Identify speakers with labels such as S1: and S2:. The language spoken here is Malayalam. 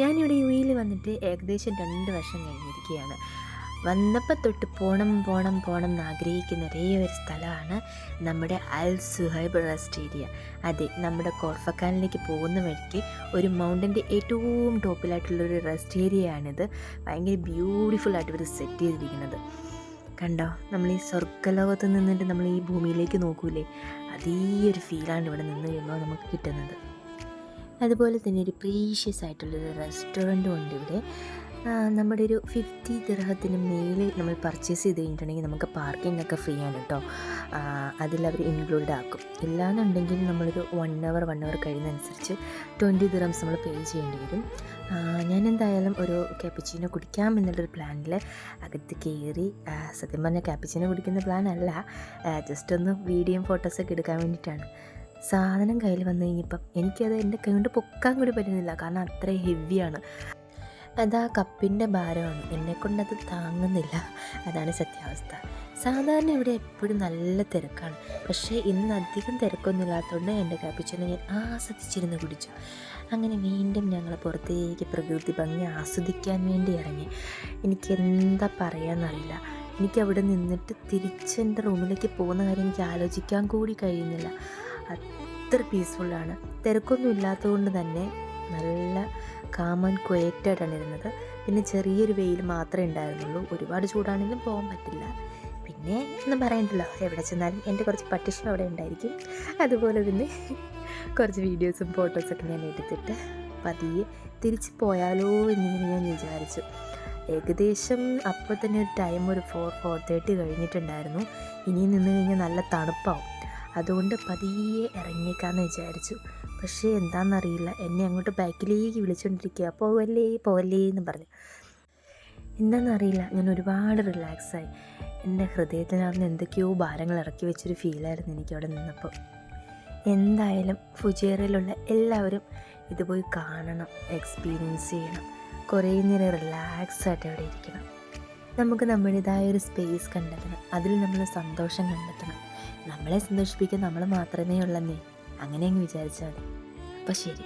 S1: ഞാനിവിടെ UAE വന്നിട്ട് ഏകദേശം 2 വർഷം കഴിഞ്ഞിരിക്കുകയാണ്. വന്നപ്പോൾ തൊട്ട് പോണം എന്ന് ആഗ്രഹിക്കുന്ന ഒരേ ഒരു സ്ഥലമാണ് നമ്മുടെ അൽ സുഹൈബ് റെസ്റ്റ് ഏരിയ. അതെ, നമ്മുടെ കോർഫക്കാനിലേക്ക് പോകുന്ന വഴിക്ക് ഒരു മൗണ്ടൻ്റെ ഏറ്റവും ടോപ്പിലായിട്ടുള്ളൊരു റെസ്റ്റ് ഏരിയയാണിത്. ഭയങ്കര ബ്യൂട്ടിഫുള്ളായിട്ട് ഇവർ സെറ്റ് ചെയ്തിരിക്കുന്നത് കണ്ടോ. നമ്മൾ ഈ സ്വർഗ്ഗലോകത്ത് നിന്നിട്ട് നമ്മൾ ഈ ഭൂമിയിലേക്ക് നോക്കൂലേ, അതേ ഒരു ഫീലാണ് ഇവിടെ നിന്ന് കഴിയുമ്പോൾ നമുക്ക് കിട്ടുന്നത്. അതുപോലെ തന്നെ ഒരു പ്രീഷ്യസ് ആയിട്ടുള്ളൊരു റെസ്റ്റോറൻറ്റും ഉണ്ട് ഇവിടെ. നമ്മുടെ ഒരു 50 ദിർഹത്തിന് മേലെ നമ്മൾ പർച്ചേസ് ചെയ്ത് കഴിഞ്ഞിട്ടുണ്ടെങ്കിൽ നമുക്ക് പാർക്കിംഗ് ഒക്കെ ഫ്രീ ആണ് കേട്ടോ. അതിലവർ ഇൻക്ലൂഡ് ആക്കും. ഇല്ലാന്നുണ്ടെങ്കിൽ നമ്മളൊരു 1 അവർ കഴിയുന്നതനുസരിച്ച് 20 ദിർഹംസ് നമ്മൾ പേ ചെയ്യേണ്ടി വരും. ഞാൻ എന്തായാലും ഒരു ക്യാപ്പച്ചീനോ കുടിക്കാം എന്നുള്ളൊരു പ്ലാനിൽ അകത്ത് കയറി. സത്യം പറഞ്ഞാൽ ക്യാപ്പച്ചീനോ കുടിക്കുന്ന പ്ലാൻ അല്ല, ജസ്റ്റ് ഒന്ന് വീഡിയോയും ഫോട്ടോസൊക്കെ എടുക്കാൻ വേണ്ടിയിട്ടാണ്. സാധനം കയ്യിൽ വന്നു കഴിഞ്ഞപ്പം എനിക്കത് എൻ്റെ കൈ കൊണ്ട് പൊക്കാൻ കൂടി പറ്റുന്നില്ല, കാരണം അത്ര ഹെവിയാണ്. അതാ കപ്പിൻ്റെ ഭാരമാണ്, എന്നെക്കൊണ്ടത് താങ്ങുന്നില്ല. അതാണ് സത്യാവസ്ഥ. സാധാരണ ഇവിടെ എപ്പോഴും നല്ല തിരക്കാണ്, പക്ഷേ ഇന്ന് അധികം തിരക്കൊന്നുമില്ലാത്തതുകൊണ്ട് എൻ്റെ കാപ്പിച്ചിനെ ഞാൻ ആസ്വദിച്ചിരുന്ന് കുടിച്ചു. അങ്ങനെ വീണ്ടും ഞങ്ങൾ പുറത്തേക്ക് പ്രകൃതി ഭംഗി ആസ്വദിക്കാൻ വേണ്ടി ഇറങ്ങി. എനിക്കെന്താ പറയാമെന്നറിയില്ല. എനിക്കവിടെ നിന്നിട്ട് തിരിച്ചെൻ്റെ റൂമിലേക്ക് പോകുന്ന കാര്യം എനിക്ക് ആലോചിക്കാൻ കൂടി കഴിയുന്നില്ല. അത്ര പീസ്ഫുള്ളാണ്. തിരക്കൊന്നും ഇല്ലാത്തതുകൊണ്ട് തന്നെ നല്ല കാം ആൻഡ് ക്വയറ്റായിട്ടാണ് ഇരുന്നത്. പിന്നെ ചെറിയൊരു വെയിൽ മാത്രമേ ഉണ്ടായിരുന്നുള്ളൂ. ഒരുപാട് ചൂടാണെങ്കിലും പോകാൻ പറ്റില്ല. പിന്നെ ഒന്നും പറയണ്ടല്ലോ, എവിടെ ചെന്നാലും എൻ്റെ കുറച്ച് പട്ടിഷം അവിടെ ഉണ്ടായിരിക്കും. അതുപോലെ തന്നെ കുറച്ച് വീഡിയോസും ഫോട്ടോസൊക്കെ ഞാൻ എടുത്തിട്ട് പതിയെ തിരിച്ച് പോയാലോ എന്നിങ്ങനെ ഞാൻ വിചാരിച്ചു. ഏകദേശം അപ്പോൾ തന്നെ ഒരു ടൈം ഒരു 4:30 കഴിഞ്ഞിട്ടുണ്ടായിരുന്നു. ഇനിയും നിന്ന് കഴിഞ്ഞാൽ നല്ല തണുപ്പാവും. അതുകൊണ്ട് പതിയെ ഇറങ്ങിയേക്കാമെന്ന് വിചാരിച്ചു. പക്ഷേ എന്താണെന്നറിയില്ല, എന്നെ അങ്ങോട്ട് ബാക്കിലേക്ക് വിളിച്ചുകൊണ്ടിരിക്കുക, പോവല്ലേ എന്ന് പറഞ്ഞു. എന്താണെന്നറിയില്ല, ഞാൻ ഒരുപാട് റിലാക്സായി. എൻ്റെ ഹൃദയത്തിനകത്ത് എന്തൊക്കെയോ ഭാരങ്ങൾ ഇറക്കി വെച്ചൊരു ഫീലായിരുന്നു എനിക്കവിടെ നിന്നപ്പോൾ. എന്തായാലും ഫുജൈറയിലുള്ള എല്ലാവരും ഇത് പോയി കാണണം, എക്സ്പീരിയൻസ് ചെയ്യണം. കുറേ നേരം റിലാക്സായിട്ട് അവിടെ ഇരിക്കണം. നമുക്ക് നമ്മുടേതായൊരു സ്പേസ് കണ്ടെത്തണം, അതിൽ നമ്മൾ സന്തോഷം കണ്ടെത്തണം. നമ്മളെ സന്തോഷിപ്പിക്കാൻ നമ്മൾ മാത്രമേ ഉള്ളെന്നേ, അങ്ങനെ അങ്ങ് വിചാരിച്ചാൽ മതി. അപ്പോൾ ശരി.